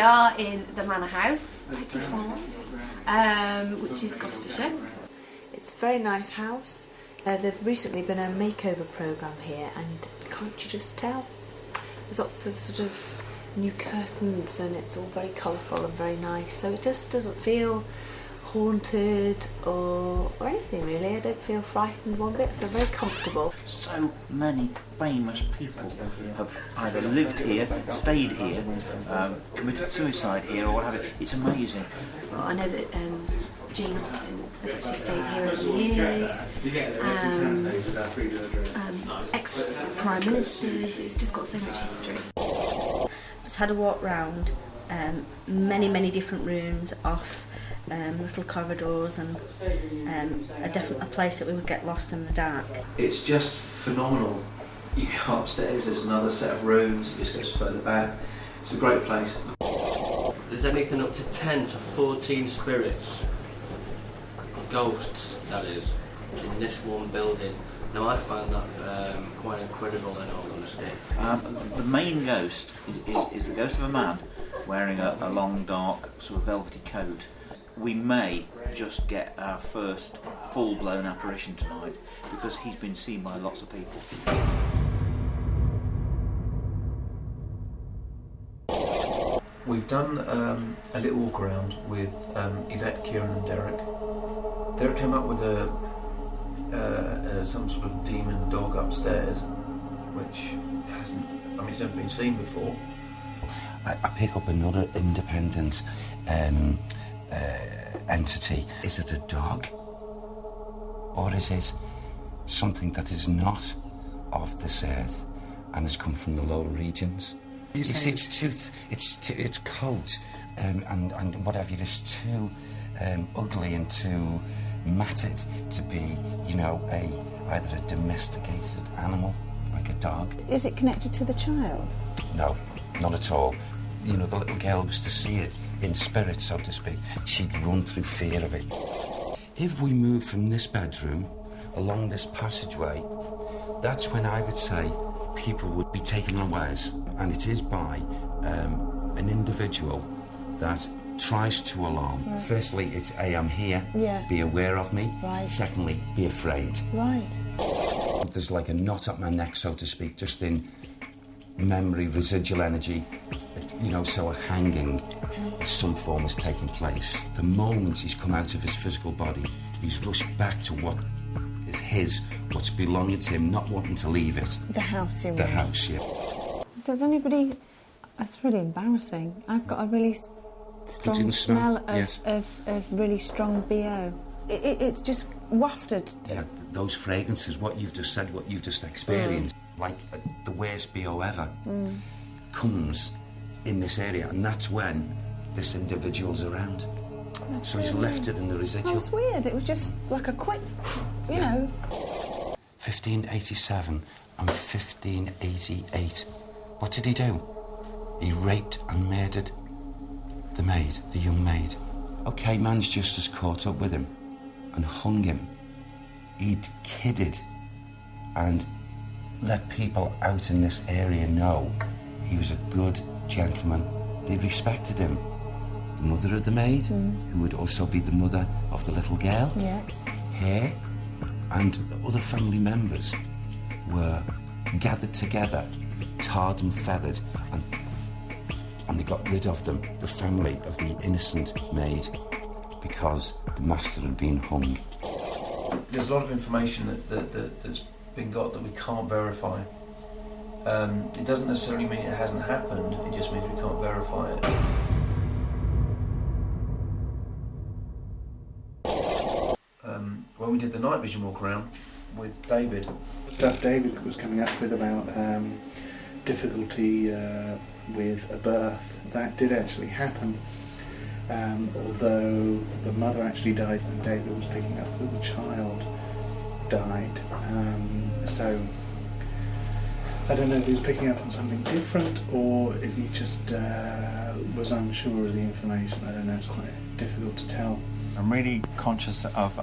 are in the Manor house, Petit France, which is Gloucestershire. It's a very nice house. There's recently been a makeover programme here, and can't you just tell? There's lots of sort of new curtains, and it's all very colourful and very nice, so it just doesn't feel haunted or anything really. I don't feel frightened one bit. I feel very comfortable. So many famous people have either lived here, stayed here, committed suicide here, or what have you. It's amazing. Well, I know that Jane Austen has actually stayed here over the years. Ex-prime ministers. It's just got so much history. Just had a walk round many different rooms off little corridors, and a place that we would get lost in the dark. It's just phenomenal. You go upstairs, there's another set of rooms, it just goes further back. It's a great place. There's anything up to 10 to 14 spirits, ghosts that is, in this one building. Now I find that quite incredible, in all honesty. The main ghost is the ghost of a man wearing a long dark sort of velvety coat. We may just get our first full-blown apparition tonight because he's been seen by lots of people. We've done a little walk around with Yvette, Kieran and Derek. Derek came up with some sort of demon dog upstairs, which it's never been seen before. I pick up another independent entity. Is it a dog? Or is it something that is not of this earth and has come from the lower regions? It's its tooth, its coat, and whatever it is too ugly and too matted to be, either a domesticated animal, like a dog. Is it connected to the child? No, not at all. The little girl was to see it in spirit, so to speak. She'd run through fear of it. If we move from this bedroom along this passageway, that's when I would say people would be taken unawares, and it is by an individual that tries to alarm. Right. Firstly, it's A, I'm here, be aware of me. Right. Secondly, be afraid. Right. There's like a knot up my neck, so to speak, just in memory, residual energy, so a hanging of some form is taking place. The moment he's come out of his physical body, he's rushed back to what is his, what's belonging to him, not wanting to leave it. The house, you mean? The house, yeah. Does anybody... That's really embarrassing. I've got a really strong smell of really strong BO. It's just wafted. Yeah, those fragrances, what you've just said, what you've just experienced, like the worst BO ever, comes in this area, and that's when this individual's around. That's so he's left it in the residual. That's weird. It was just like a quick, you know. 1587 and 1588. What did he do? He raped and murdered the maid, the young maid. Okay, man's justice caught up with him and hung him. He'd kidded and let people out in this area know he was a good gentleman. They respected him. The mother of the maid, who would also be the mother of the little girl, her and other family members were gathered together, tarred and feathered, and they got rid of them, the family of the innocent maid, because the master had been hung. There's a lot of information that's been got that we can't verify. It doesn't necessarily mean it hasn't happened, it just means we can't verify it. When we did the night vision walk around with David. Stuff David was coming up with about difficulty with a birth, that did actually happen. Although the mother actually died and David was picking up that the child died. So I don't know if he was picking up on something different or if he just was unsure of the information. I don't know, it's quite difficult to tell. I'm really conscious of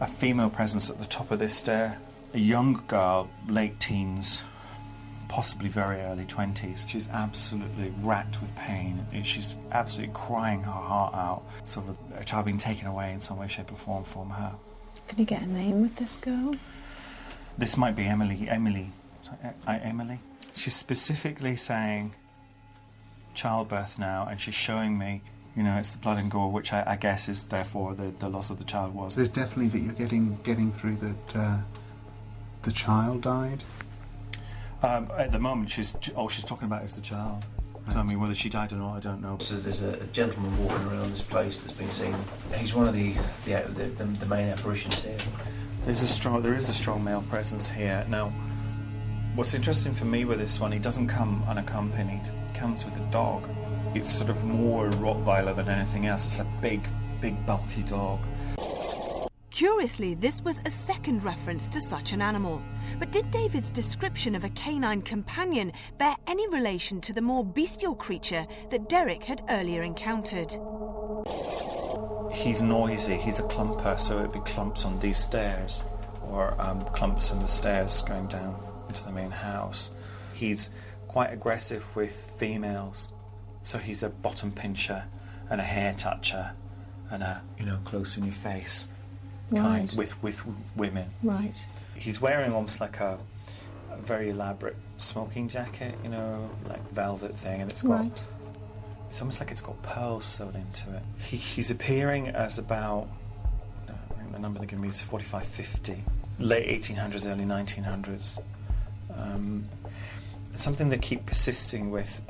a female presence at the top of this stair. A young girl, late teens, possibly very early 20s. She's absolutely racked with pain. She's absolutely crying her heart out. Sort of a child being taken away in some way, shape or form from her. Can you get a name with this girl? This might be Emily. Emily. She's specifically saying childbirth now, and she's showing me, it's the blood and gore, which I guess is therefore the loss of the child was. There's definitely that you're getting through that the child died? At the moment, she's talking about is the child. Right. So, I mean, whether she died or not, I don't know. So there's a gentleman walking around this place that's been seen. He's one of the main apparitions here. There is a strong male presence here. Now, what's interesting for me with this one, he doesn't come unaccompanied. He comes with a dog. It's sort of more Rottweiler than anything else. It's a big, bulky dog. Curiously, this was a second reference to such an animal. But did David's description of a canine companion bear any relation to the more bestial creature that Derek had earlier encountered? He's noisy, he's a clumper, so it'd be clumps on these stairs, or clumps on the stairs going down into the main house. He's quite aggressive with females, so he's a bottom pincher and a hair toucher and a, close in your face kind with women. Right. He's wearing almost like a very elaborate smoking jacket, like velvet thing, and it's got it's almost like it's got pearls sewed into it. He's appearing as about, I think the number they're going to be is 45, 50, late 1800s, early 1900s. Something that keep persisting with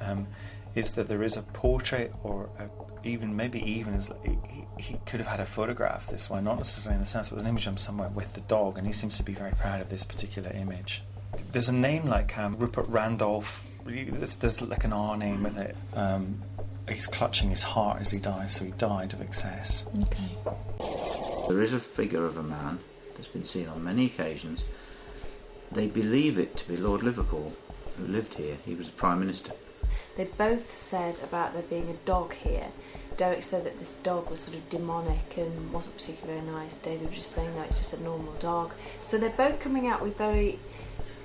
is that there is a portrait, or maybe even as he could have had a photograph this one, not necessarily in the sense, but an image of him somewhere with the dog, and he seems to be very proud of this particular image. There's a name like Rupert Randolph. There's like an R name with it. He's clutching his heart as he dies, so he died of excess. Okay. There is a figure of a man that's been seen on many occasions. They believe it to be Lord Liverpool, who lived here. He was the Prime Minister. They both said about there being a dog here. Derek said that this dog was sort of demonic and wasn't particularly very nice. David was just saying, no, it's just a normal dog. So they're both coming out with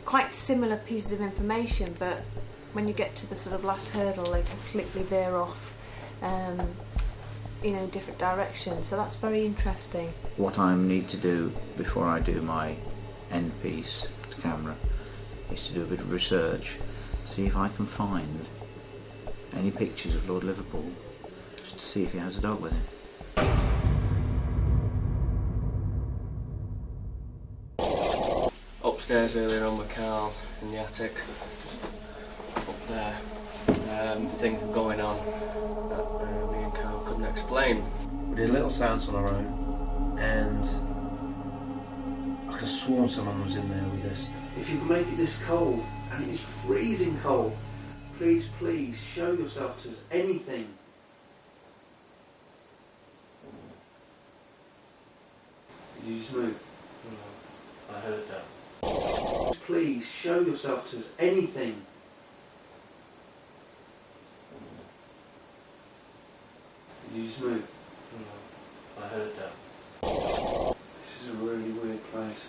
quite similar pieces of information, but when you get to the sort of last hurdle, they completely veer off, different directions. So that's very interesting. What I need to do before I do my end piece to camera is to do a bit of research, see if I can find any pictures of Lord Liverpool, just to see if he has a dog with him. Upstairs earlier on with Carl in the attic, up there, things were going on that me and Carl couldn't explain. We did little sounds on our own, and I could have sworn someone was in there with us. If you can make it this cold, and it is freezing cold, please show yourself to us. Anything. Did you just move? No, I heard that. Please show yourself to us. Anything. Did you just move? No, I heard that. This is a really weird place.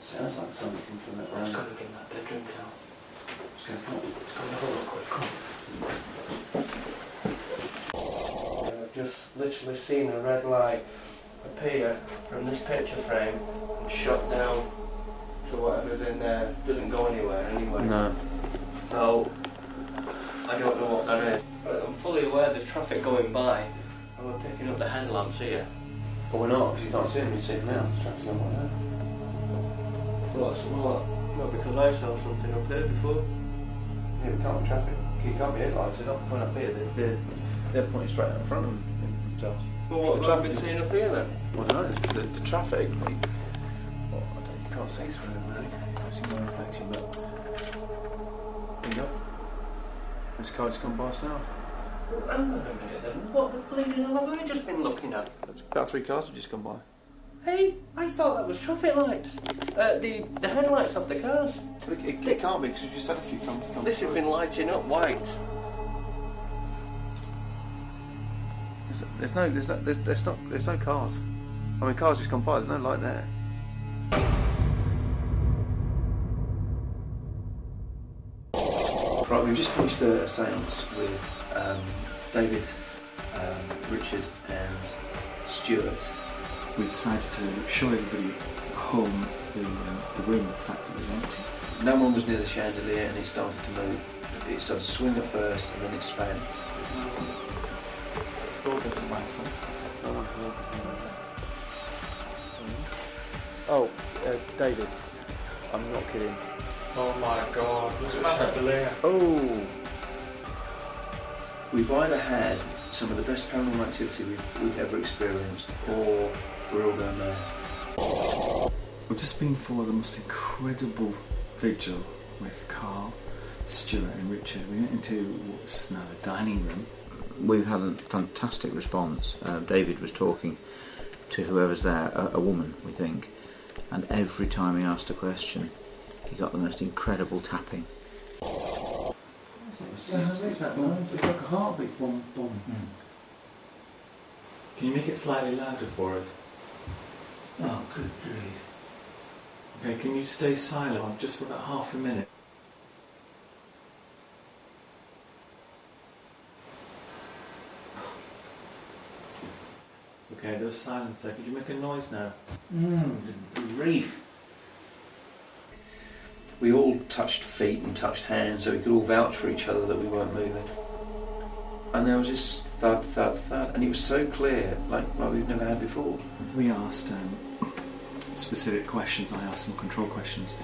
Sounds like something from that room. It's coming from that bedroom, Carl. It's going to come. It's coming over quick. Come. I've just literally seen a red light appear from this picture frame and shot down to whatever's in there. It doesn't go anywhere anyway. No. So, I don't know what that is. But I'm fully aware there's traffic going by and we're picking up the headlamps here. But we're not, because you can't see them. You see them now. There's traffic on by now. What? No, because I saw something up there before. Yeah, we can't be traffic. You can't be headlights. They're not pointing up here. They're pointing straight out in front of themselves. Well, what the traffic seeing up here then? Well, no, the traffic. You can't see through them, really. I see more reflection, but there you go. This car's gone by us now. Well, hang on a minute then. What the bleeding hell have I just been looking at? About 3 cars have just gone by. Hey, I thought that was traffic lights. The headlights of the cars. But it can't be, because we've just had a few come This has been lighting up white. There's no cars. I mean, cars just gone by. There's no light there. Right, we've just finished a séance with David, Richard and Stuart. We decided to show everybody at home the room, the fact that it was empty. No one was near the chandelier and it started to move. It started to swing at first and then it span. Oh, David, I'm not kidding. Oh my god, what's the chandelier? Oh! We've either had some of the best paranormal activity we've ever experienced, or we're all going mad. We've just been for the most incredible vigil with Carl, Stuart and Richard. We went into what's now the dining room. We've had a fantastic response. David was talking to whoever's there, a woman, we think, and every time he asked a question, he got the most incredible tapping. It's like a heartbeat, boom, boom. Can you make it slightly louder for us? Oh, good grief. Okay, can you stay silent just for about half a minute? Okay, there's silence there. Could you make a noise now? Good grief. We all touched feet and touched hands so we could all vouch for each other that we weren't moving. And there was this thud, thud, thud, and it was so clear, like we've never had before. We asked specific questions. I asked some control questions,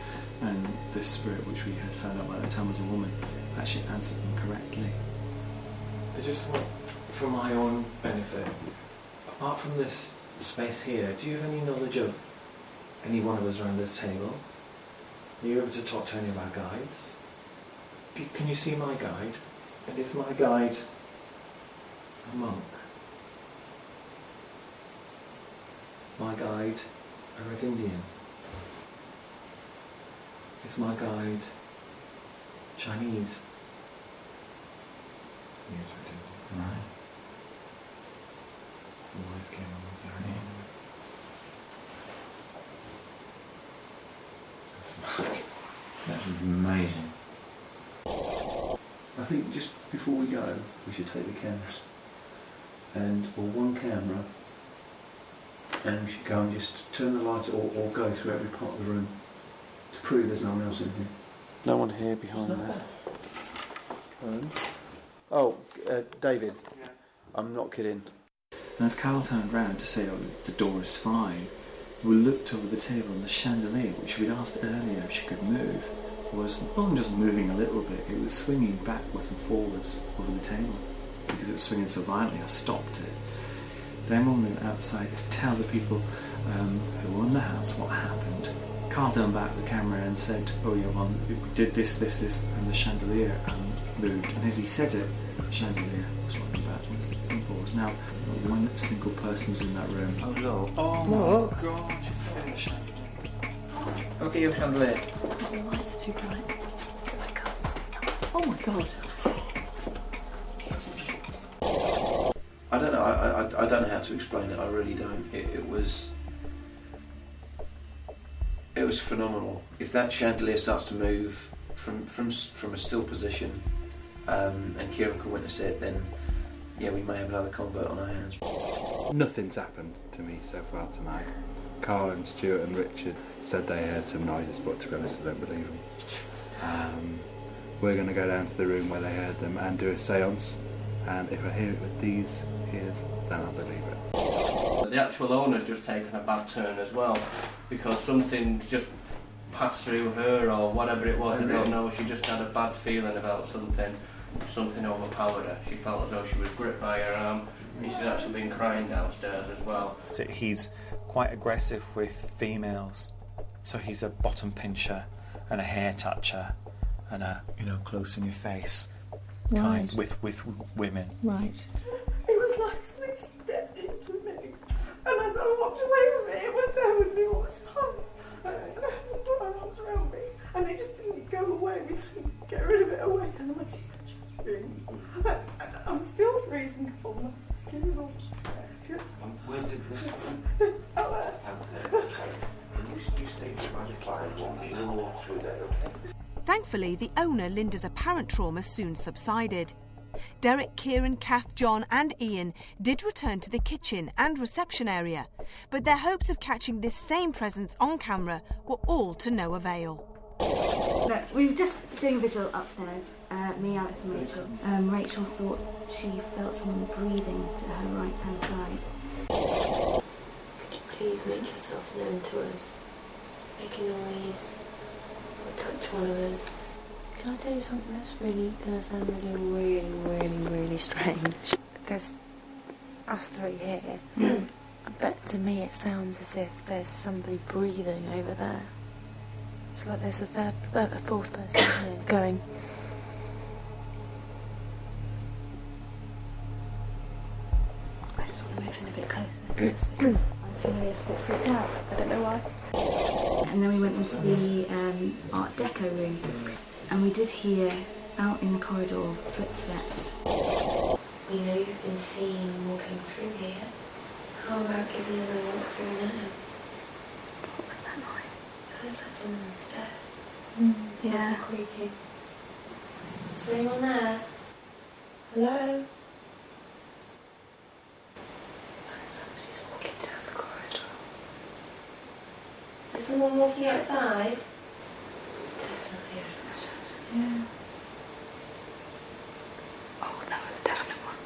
and this spirit, which we had found out by the time was a woman, actually answered them correctly. I just want, for my own benefit, apart from this space here, do you have any knowledge of any one of us around this table? Are you able to talk to any of our guides? Can you see my guide? And is my guide a monk? My guide a Red Indian? Is my guide Chinese? He is Red Indian. Right. Always came on with their name. That's amazing. I think just before we go, we should take the cameras or one camera, and we should go and just turn the lights or go through every part of the room to prove there's no one else in here. No one here behind there. Oh, David, I'm not kidding. And as Carl turned round to say, oh, the door is fine, we looked over the table and the chandelier, which we'd asked earlier if she could move, wasn't just moving a little bit, it was swinging backwards and forwards over the table. Because it was swinging so violently, I stopped it. Then when we went outside to tell the people who were in the house what happened, Carl turned back the camera and said, oh yeah, well, we did this, and the chandelier moved. And as he said it, the chandelier was running backwards and forwards. Now, one single person was in that room. Oh no. Oh my god, you finished. Look at your chandelier. Oh, the lights are too bright. I can't see. Oh my god. I don't know. I don't know how to explain it. I really don't. It was phenomenal. If that chandelier starts to move from a still position, and Kieran can witness it, then yeah, we may have another convert on our hands. Nothing's happened to me so far tonight. Carl and Stuart and Richard said they heard some noises, but to be honest, I don't believe them. We're going to go down to the room where they heard them and do a séance, and if I hear it with these ears, then I'll believe it. The actual owner's just taken a bad turn as well, because something's just passed through her or whatever it was. I don't know. She just had a bad feeling about something. Something overpowered her. She felt as though she was gripped by her arm. And she's actually been crying downstairs as well. So he's quite aggressive with females. So he's a bottom pincher and a hair toucher and a, close in your face kind with women. Right. It was like something stepped into me, and as I walked away from it, it was there with me all the time. And I put my arms around me, and it just didn't go away. We couldn't get rid of it away, and my teeth are chattering. I'm still freezing cold. My skin is all. Where did this Out there. You stay by the fire and walk through there, okay? Thankfully, the owner, Linda's apparent trauma soon subsided. Derek, Kieran, Kath, John and Ian did return to the kitchen and reception area, but their hopes of catching this same presence on camera were all to no avail. Look, we were just doing a visual upstairs, me, Alex and Rachel. Rachel thought she felt someone breathing to her right-hand side. Could you please make yourself known to us? Make a noise, or touch one of us. Can I tell you something that's really going to sound really strange? There's us three here, but to me it sounds as if there's somebody breathing over there. It's like there's a fourth person here going. I just want to move in a bit closer, just because I'm feeling a little bit freaked out. I don't know why. And then we went into the Art Deco room, and we did hear out in the corridor footsteps. We know you've been seen walking through here. How about giving us a walk through now? What was that noise? Kind of like someone on the stairs. Yeah. Creaky. Is there anyone there? Hello? Somebody's walking down the corridor. Is someone walking outside? Definitely footsteps. Yeah. Oh, that was a definite one.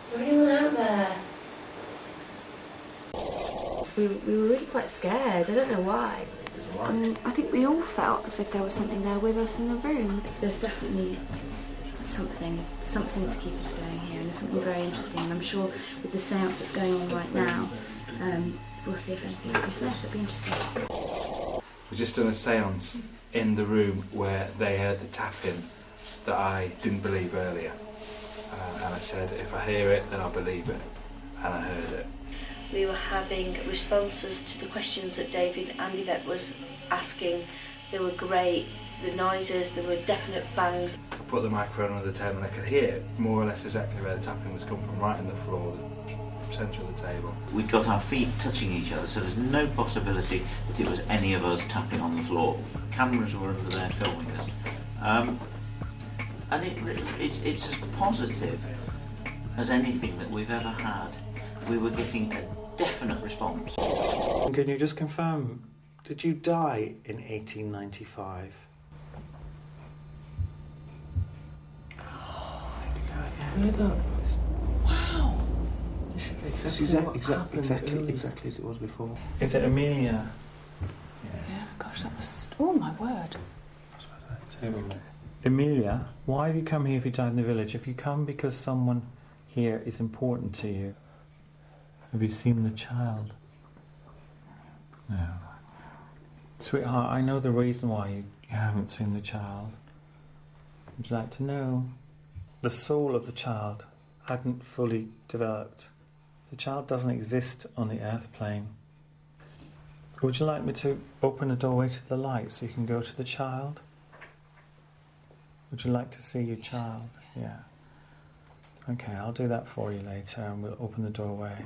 Is there anyone out there? So we were really quite scared. I don't know why. I think we all felt as if there was something there with us in the room. There's definitely something to keep us going here, and there's something very interesting. And I'm sure with the seance that's going on right now, we'll see if anything happens there. So it'll be interesting. We've just done a seance in the room where they heard the tapping that I didn't believe earlier. And I said, if I hear it, then I'll believe it. And I heard it. We were having responses to the questions that David and Yvette was asking. They were great. The noises, there were definite bangs. I put the microphone under the table and I could hear more or less exactly where the tapping was coming from, right in the floor, the centre of the table. We'd got our feet touching each other, so there's no possibility that it was any of us tapping on the floor. Cameras were under there filming us. And it's as positive as anything that we've ever had. We were getting a definite response. Can you just confirm, did you die in 1895? Wow. It's exactly as it was before. Is it Amelia? Yeah, gosh, that was... Oh, my word. Amelia, why have you come here if you died in the village? If you come because someone here is important to you, have you seen the child? No. Sweetheart, I know the reason why you haven't seen the child. Would you like to know? The soul of the child hadn't fully developed. The child doesn't exist on the earth plane. Would you like me to open a doorway to the light so you can go to the child? Would you like to see your child? Yeah. Okay, I'll do that for you later and we'll open the doorway.